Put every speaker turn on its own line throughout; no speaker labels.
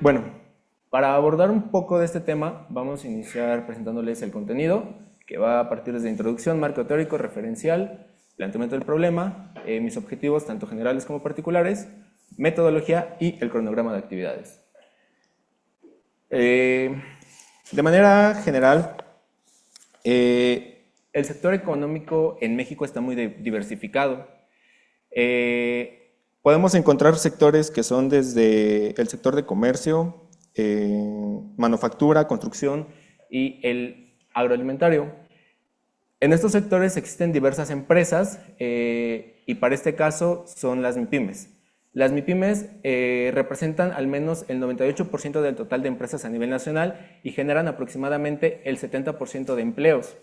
Bueno, para abordar un poco de este tema, vamos a iniciar presentándoles el contenido, que va a partir desde introducción, marco teórico, referencial, planteamiento del problema, mis objetivos tanto generales como particulares, metodología y el cronograma de actividades. De manera general, el sector económico en México está muy diversificado. Podemos encontrar sectores que son desde el sector de comercio, manufactura, construcción y el agroalimentario. En estos sectores existen diversas empresas y para este caso son las MIPYMES. Las MIPYMES representan al menos el 98% del total de empresas a nivel nacional y generan aproximadamente el 70% de empleos.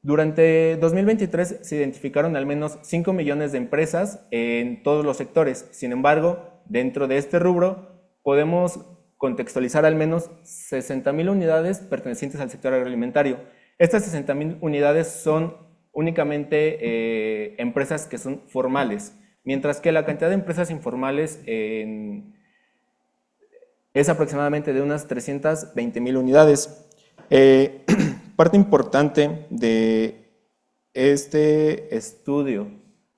Durante 2023 se identificaron al menos 5 millones de empresas en todos los sectores. Sin embargo, dentro de este rubro podemos contextualizar al menos 60,000 unidades pertenecientes al sector agroalimentario. Estas 60,000 unidades son únicamente empresas que son formales, mientras que la cantidad de empresas informales es aproximadamente de unas 320,000 unidades. Parte importante de este estudio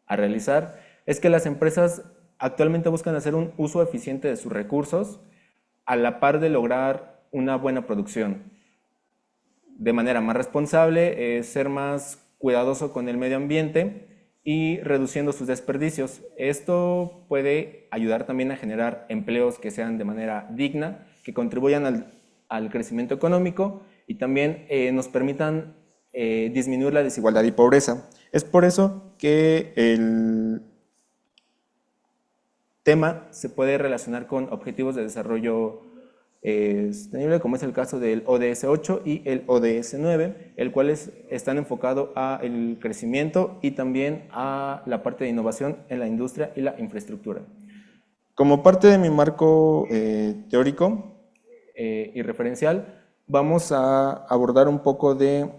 a realizar es que las empresas actualmente buscan hacer un uso eficiente de sus recursos a la par de lograr una buena producción. De manera más responsable, ser más cuidadoso con el medio ambiente y reduciendo sus desperdicios. Esto puede ayudar también a generar empleos que sean de manera digna, que contribuyan al crecimiento económico y también nos permitan disminuir la desigualdad y pobreza. Es por eso que el tema se puede relacionar con objetivos de desarrollo sostenible, como es el caso del ODS 8 y el ODS 9, el cual están enfocados al crecimiento y también a la parte de innovación en la industria y la infraestructura. Como parte de mi marco teórico y referencial, vamos a abordar un poco de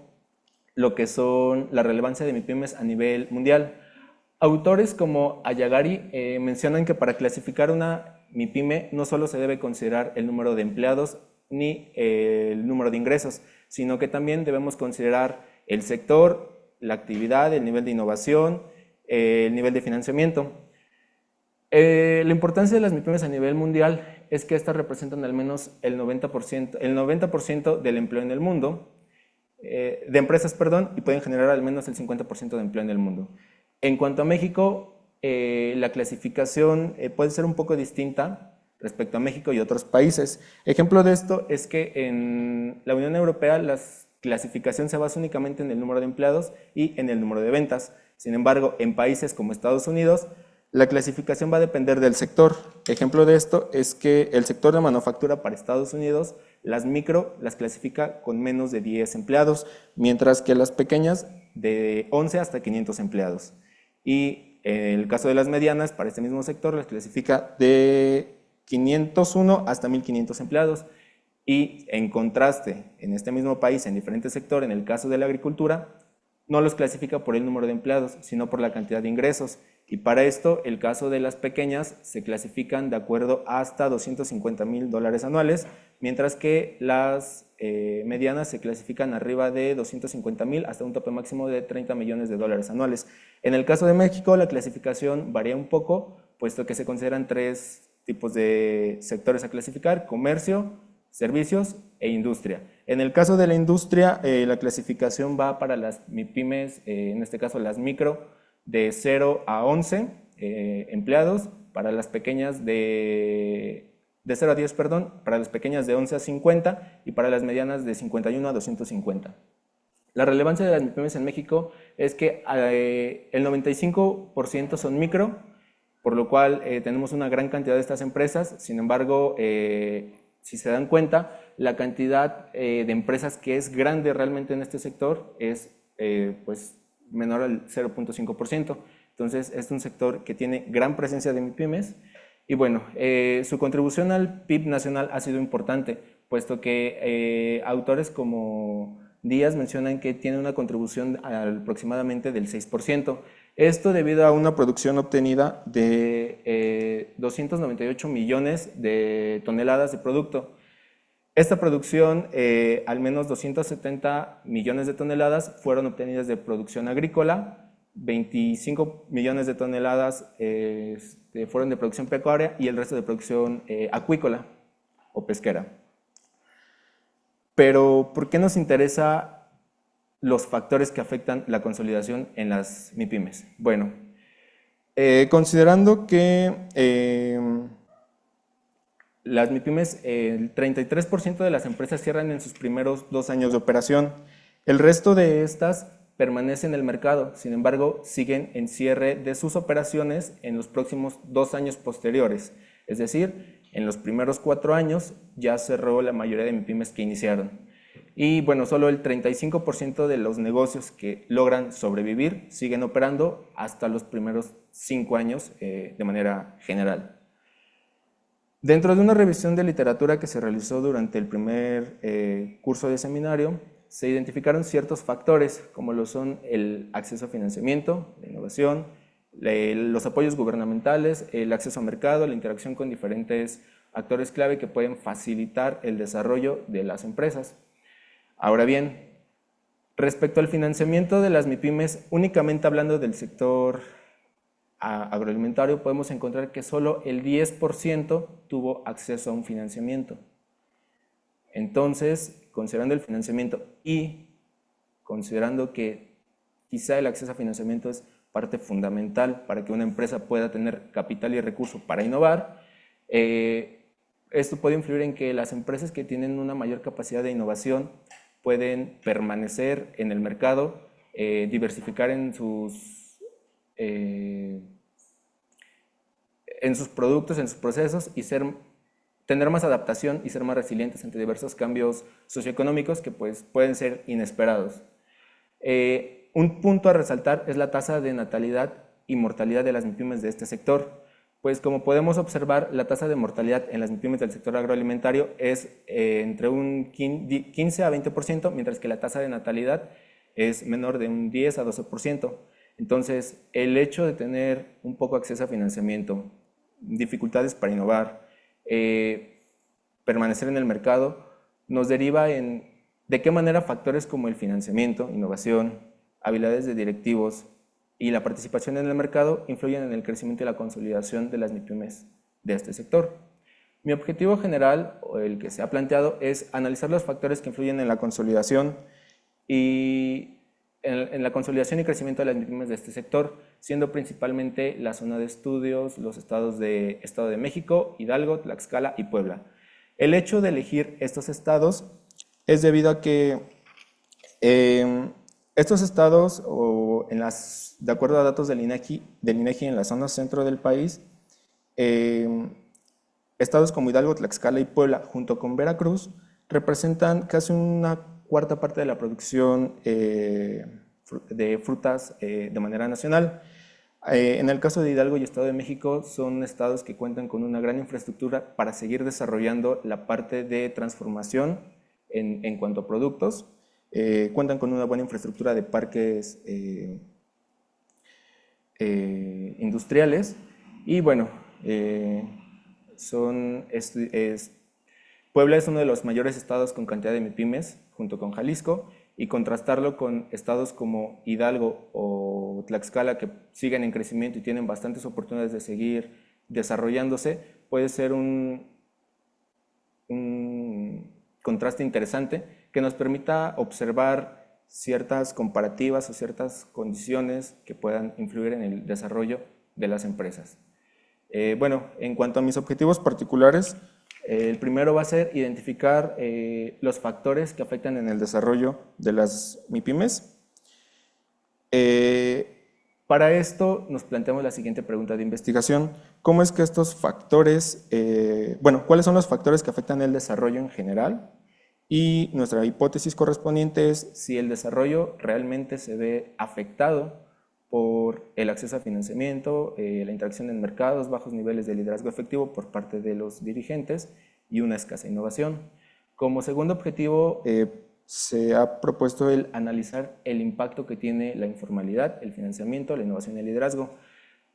lo que son la relevancia de MIPYMES a nivel mundial. Autores como Ayagari mencionan que para clasificar una MIPYME no solo se debe considerar el número de empleados ni el número de ingresos, sino que también debemos considerar el sector, la actividad, el nivel de innovación, el nivel de financiamiento. La importancia de las MIPYMES a nivel mundial es que estas representan al menos el 90% del empleo en el mundo, de empresas, perdón, y pueden generar al menos el 50% de empleo en el mundo. En cuanto a México, la clasificación puede ser un poco distinta respecto a México y otros países. Ejemplo de esto es que en la Unión Europea la clasificación se basa únicamente en el número de empleados y en el número de ventas. Sin embargo, en países como Estados Unidos, la clasificación va a depender del sector. Ejemplo de esto es que el sector de manufactura para Estados Unidos, las micro las clasifica con menos de 10 empleados, mientras que las pequeñas de 11 hasta 500 empleados. Y en el caso de las medianas, para este mismo sector, las clasifica de 501 hasta 1,500 empleados. Y en contraste, en este mismo país, en diferentes sectores, en el caso de la agricultura, no los clasifica por el número de empleados, sino por la cantidad de ingresos. Y para esto, el caso de las pequeñas se clasifican de acuerdo hasta $250,000 anuales, mientras que las medianas se clasifican arriba de 250,000 hasta un tope máximo de $30 millones anuales. En el caso de México, la clasificación varía un poco, puesto que se consideran 3 tipos de sectores a clasificar: comercio, servicios e industria. En el caso de la industria, la clasificación va para las MIPYMES, en este caso las micro, de 0 a 11 empleados, para las pequeñas de 0 a 10, perdón, para las pequeñas de 11 a 50 y para las medianas de 51 a 250. La relevancia de las MIPYMES en México es que el 95% son micro, por lo cual tenemos una gran cantidad de estas empresas. Sin embargo, si se dan cuenta, la cantidad de empresas que es grande realmente en este sector es pues menor al 0.5%. Entonces, es un sector que tiene gran presencia de MIPYMES y bueno, su contribución al PIB nacional ha sido importante, puesto que autores como Díaz mencionan que tiene una contribución aproximadamente del 6%. Esto debido a una producción obtenida de 298 millones de toneladas de producto. Esta producción, al menos 270 millones de toneladas fueron obtenidas de producción agrícola, 25 millones de toneladas fueron de producción pecuaria y el resto de producción acuícola o pesquera. Pero, ¿por qué nos interesa los factores que afectan la consolidación en las MIPYMES? Bueno, considerando que las MIPYMES, el 33% de las empresas cierran en sus primeros 2 años de operación. El resto de estas permanecen en el mercado, sin embargo, siguen en cierre de sus operaciones en los próximos 2 años posteriores. Es decir, en los primeros 4 años ya cerró la mayoría de MIPYMES que iniciaron. Y bueno, solo el 35% de los negocios que logran sobrevivir siguen operando hasta los primeros 5 años de manera general. Dentro de una revisión de literatura que se realizó durante el primer curso de seminario, se identificaron ciertos factores, como lo son el acceso a financiamiento, la innovación, los apoyos gubernamentales, el acceso a mercado, la interacción con diferentes actores clave que pueden facilitar el desarrollo de las empresas. Ahora bien, respecto al financiamiento de las MIPYMES, únicamente hablando del sector agroalimentario, podemos encontrar que solo el 10% tuvo acceso a un financiamiento. Entonces, considerando el financiamiento y considerando que quizá el acceso a financiamiento es parte fundamental para que una empresa pueda tener capital y recursos para innovar, esto puede influir en que las empresas que tienen una mayor capacidad de innovación pueden permanecer en el mercado, diversificar en sus productos, en sus procesos y tener más adaptación y ser más resilientes ante diversos cambios socioeconómicos que pues, pueden ser inesperados. Un punto a resaltar es la tasa de natalidad y mortalidad de las MIPYMES de este sector, pues como podemos observar, la tasa de mortalidad en las MIPYMES del sector agroalimentario es entre un 15 a 20%, mientras que la tasa de natalidad es menor de un 10 a 12%. Entonces, el hecho de tener un poco acceso a financiamiento, dificultades para innovar, permanecer en el mercado, nos deriva en de qué manera factores como el financiamiento, innovación, habilidades de directivos y la participación en el mercado influyen en el crecimiento y la consolidación de las MIPYMES de este sector. Mi objetivo general, o el que se ha planteado, es analizar los factores que influyen en la consolidación y en la consolidación y crecimiento de las MIPYMES de este sector, siendo principalmente la zona de estudios, los estados de Estado de México, Hidalgo, Tlaxcala y Puebla. El hecho de elegir estos estados es debido a que estos estados, de acuerdo a datos del INEGI en la zona centro del país, estados como Hidalgo, Tlaxcala y Puebla, junto con Veracruz, representan casi una cuarta parte de la producción de frutas de manera nacional. En el caso de Hidalgo y Estado de México, son estados que cuentan con una gran infraestructura para seguir desarrollando la parte de transformación en cuanto a productos. Cuentan con una buena infraestructura de parques industriales y bueno, Puebla es uno de los mayores estados con cantidad de MIPYMES junto con Jalisco, y contrastarlo con estados como Hidalgo o Tlaxcala que siguen en crecimiento y tienen bastantes oportunidades de seguir desarrollándose, puede ser un contraste interesante que nos permita observar ciertas comparativas o ciertas condiciones que puedan influir en el desarrollo de las empresas. Bueno, en cuanto a mis objetivos particulares, el primero va a ser identificar los factores que afectan en el desarrollo de las MIPYMES. Para esto nos planteamos la siguiente pregunta de investigación. ¿Cómo es que estos factores, cuáles son los factores que afectan el desarrollo en general? Y nuestra hipótesis correspondiente es si el desarrollo realmente se ve afectado por el acceso a financiamiento, la interacción en mercados, bajos niveles de liderazgo efectivo por parte de los dirigentes y una escasa innovación. Como segundo objetivo, se ha propuesto el analizar el impacto que tiene la informalidad, el financiamiento, la innovación y el liderazgo.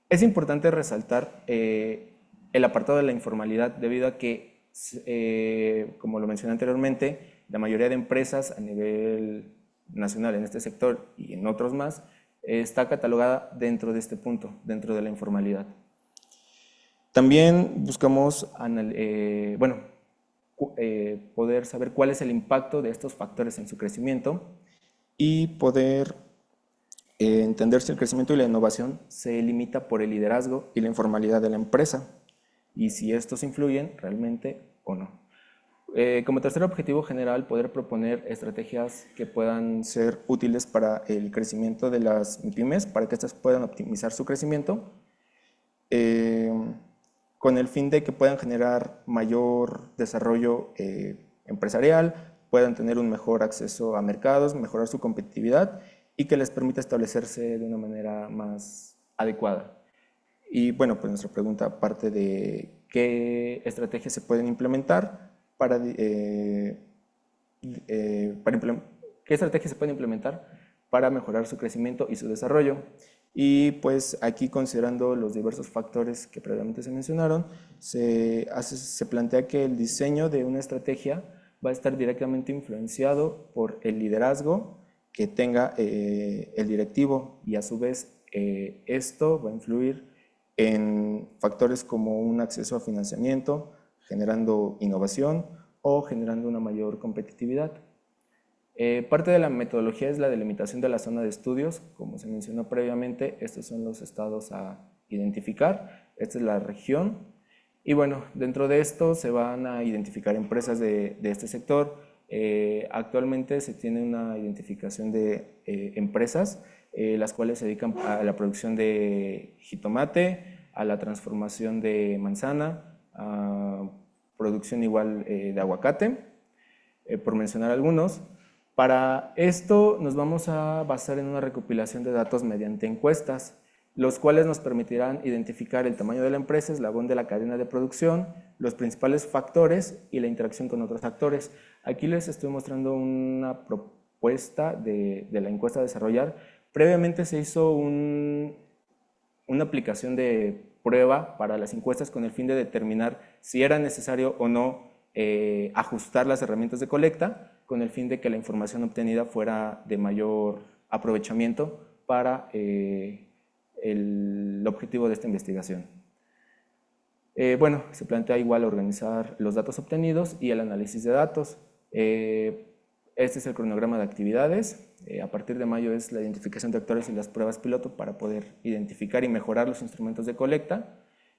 Es importante resaltar el apartado de la informalidad debido a que, como lo mencioné anteriormente, la mayoría de empresas a nivel nacional en este sector y en otros más está catalogada dentro de este punto, dentro de la informalidad. También buscamos poder saber cuál es el impacto de estos factores en su crecimiento y poder entender si el crecimiento y la innovación se limita por el liderazgo y la informalidad de la empresa y si estos influyen realmente o no. Como tercer objetivo general, poder proponer estrategias que puedan ser útiles para el crecimiento de las pymes, para que éstas puedan optimizar su crecimiento, con el fin de que puedan generar mayor desarrollo empresarial, puedan tener un mejor acceso a mercados, mejorar su competitividad y que les permita establecerse de una manera más adecuada. Y bueno, pues nuestra pregunta parte de qué estrategias se pueden implementar qué estrategias se pueden implementar para mejorar su crecimiento y su desarrollo. Y pues aquí, considerando los diversos factores que previamente se mencionaron, se plantea que el diseño de una estrategia va a estar directamente influenciado por el liderazgo que tenga el directivo y a su vez esto va a influir en factores como un acceso a financiamiento, generando innovación o generando una mayor competitividad. Parte de la metodología es la delimitación de la zona de estudios. Como se mencionó previamente, estos son los estados a identificar. Esta es la región. Y bueno, dentro de esto se van a identificar empresas de este sector. Actualmente se tiene una identificación de empresas las cuales se dedican a la producción de jitomate, a la transformación de manzana, a producción igual de aguacate, por mencionar algunos. Para esto nos vamos a basar en una recopilación de datos mediante encuestas, los cuales nos permitirán identificar el tamaño de la empresa, eslabón de la cadena de producción, los principales factores y la interacción con otros actores. Aquí les estoy mostrando una propuesta de la encuesta a desarrollar. Previamente se hizo una aplicación de prueba para las encuestas con el fin de determinar si era necesario o no ajustar las herramientas de colecta, con el fin de que la información obtenida fuera de mayor aprovechamiento para el objetivo de esta investigación. Bueno, se plantea igual organizar los datos obtenidos y el análisis de datos. Este es el cronograma de actividades. A partir de mayo es la identificación de actores y las pruebas piloto para poder identificar y mejorar los instrumentos de colecta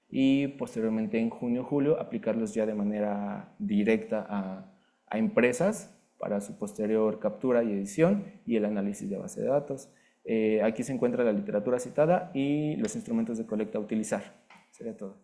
y posteriormente en junio-julio aplicarlos ya de manera directa a empresas para su posterior captura y edición y el análisis de base de datos. Aquí se encuentra la literatura citada y los instrumentos de colecta a utilizar. Sería todo.